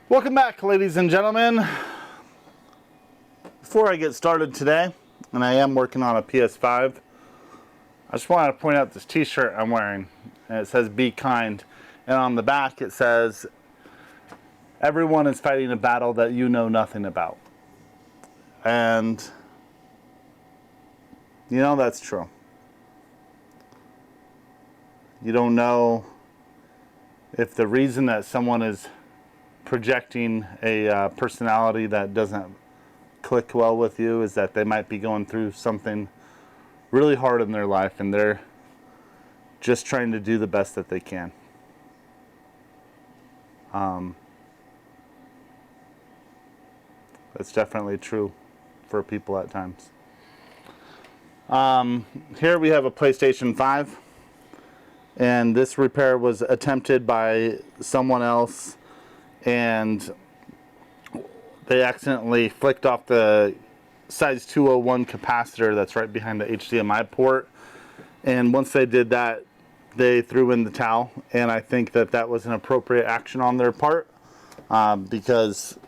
Welcome back, ladies and gentlemen. Before I get started today, and I am working on a PS5, I just wanted to point out this t-shirt I'm wearing. And it says "Be kind," and on the back it says, "Everyone is fighting a battle that you know nothing about." And you know that's true. You don't know if the reason that someone is projecting a personality that doesn't click well with you is that they might be going through something really hard in their life and they're just trying to do the best that they can. That's definitely true for people at times. Here we have a PlayStation 5, and this repair was attempted by someone else, and they accidentally flicked off the size 201 capacitor that's right behind the HDMI port, and once they did that, they threw in the towel. And I think that that was an appropriate action on their part, because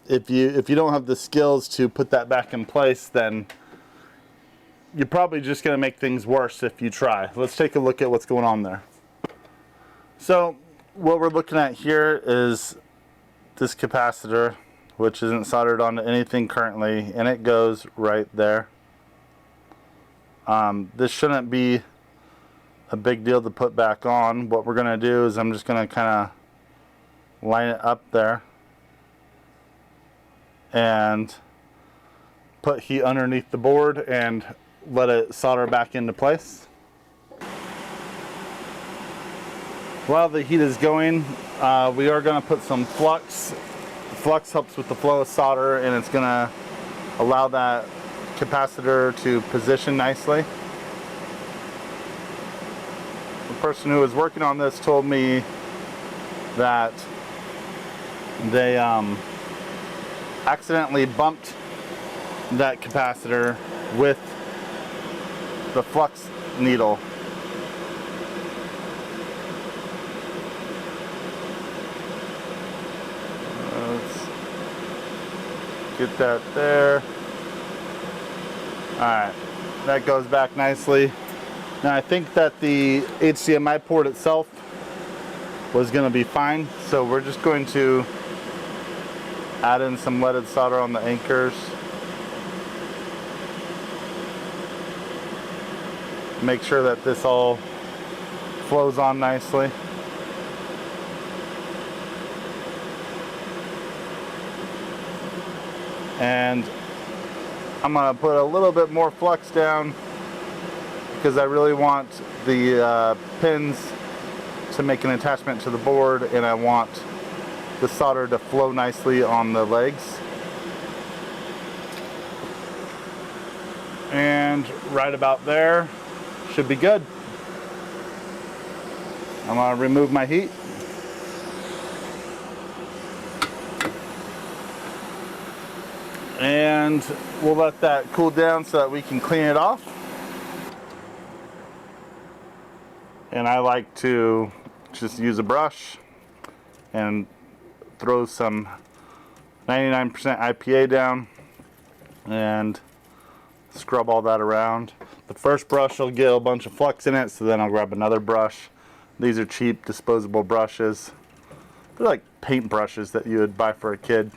if you don't have the skills to put that back in place, then you're probably just going to make things worse if you try. Let's take a look at what's going on there. So what we're looking at here is this capacitor, which isn't soldered onto anything currently, and it goes right there. This shouldn't be a big deal to put back on. What we're going to do is I'm just going to kind of line it up there and put heat underneath the board and let it solder back into place. While the heat is going, we are going to put some flux. Flux helps with the flow of solder, and it's going to allow that capacitor to position nicely. The person who was working on this told me that they accidentally bumped that capacitor with the flux needle. Let's get that there. Alright, that goes back nicely. Now I think that the HDMI port itself was going to be fine, so we're just going to add in some leaded solder on the anchors. Make sure that this all flows on nicely. And I'm going to put a little bit more flux down because I really want the pins to make an attachment to the board, and I want the solder to flow nicely on the legs. And right about there should be good. I'm going to remove my heat. And we'll let that cool down so that we can clean it off. And I like to just use a brush and throw some 99% IPA down and scrub all that around. The first brush will get a bunch of flux in it, so then I'll grab another brush. These are cheap disposable brushes. They're like paint brushes that you would buy for a kid.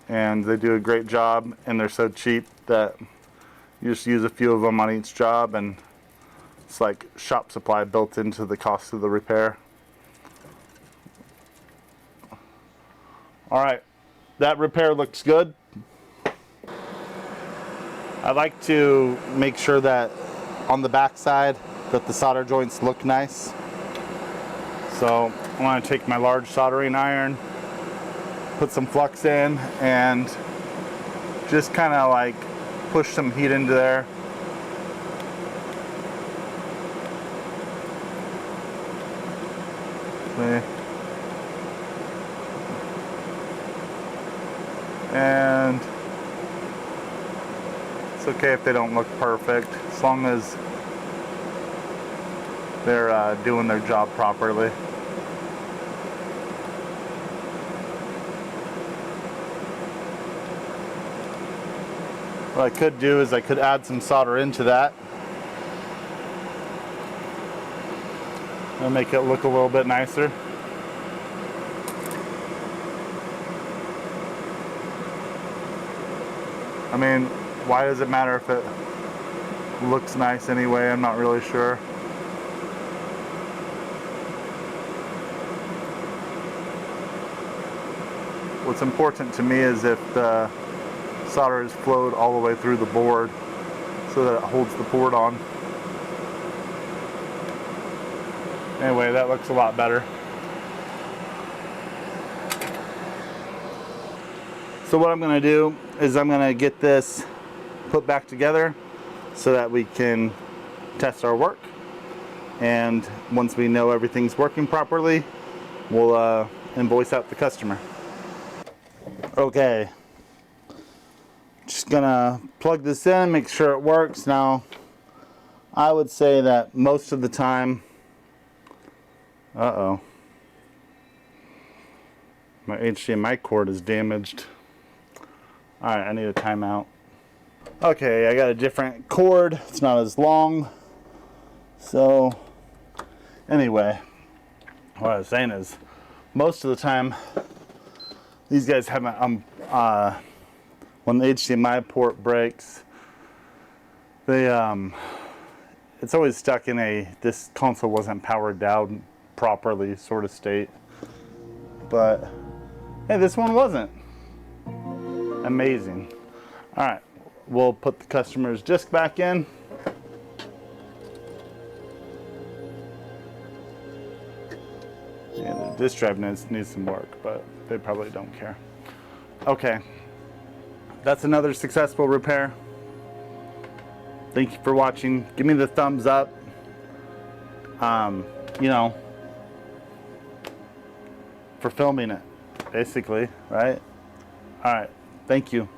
And they do a great job, and they're so cheap that you just use a few of them on each job, and it's like shop supply built into the cost of the repair. Alright, that repair looks good. I like to make sure that on the back side that the solder joints look nice. So I want to take my large soldering iron, put some flux in, and just kind of like push some heat into there. Okay. And it's okay if they don't look perfect, as long as they're doing their job properly. What I could do is I could add some solder into that and make it look a little bit nicer. I mean, why does it matter if it looks nice anyway? I'm not really sure. What's important to me is if the solder is flowed all the way through the board so that it holds the board on. Anyway, that looks a lot better. So what I'm going to do is I'm going to get this put back together so that we can test our work. And once we know everything's working properly, we'll invoice out the customer. Okay. Just gonna plug this in, make sure it works. Now, I would say that most of the time, my HDMI cord is damaged. Alright, I need a timeout. Okay, I got a different cord. It's not as long. So, anyway, what I was saying is, most of the time, these guys haven't, when the HDMI port breaks, they, it's always stuck in this console wasn't powered down properly sort of state. But, hey, this one wasn't. Amazing. Alright, we'll put the customer's disc back in. Yeah, the disk drive needs some work, but they probably don't care. Okay, that's another successful repair. Thank you for watching. Give me the thumbs up. You know, for filming it, basically, right? All right, thank you.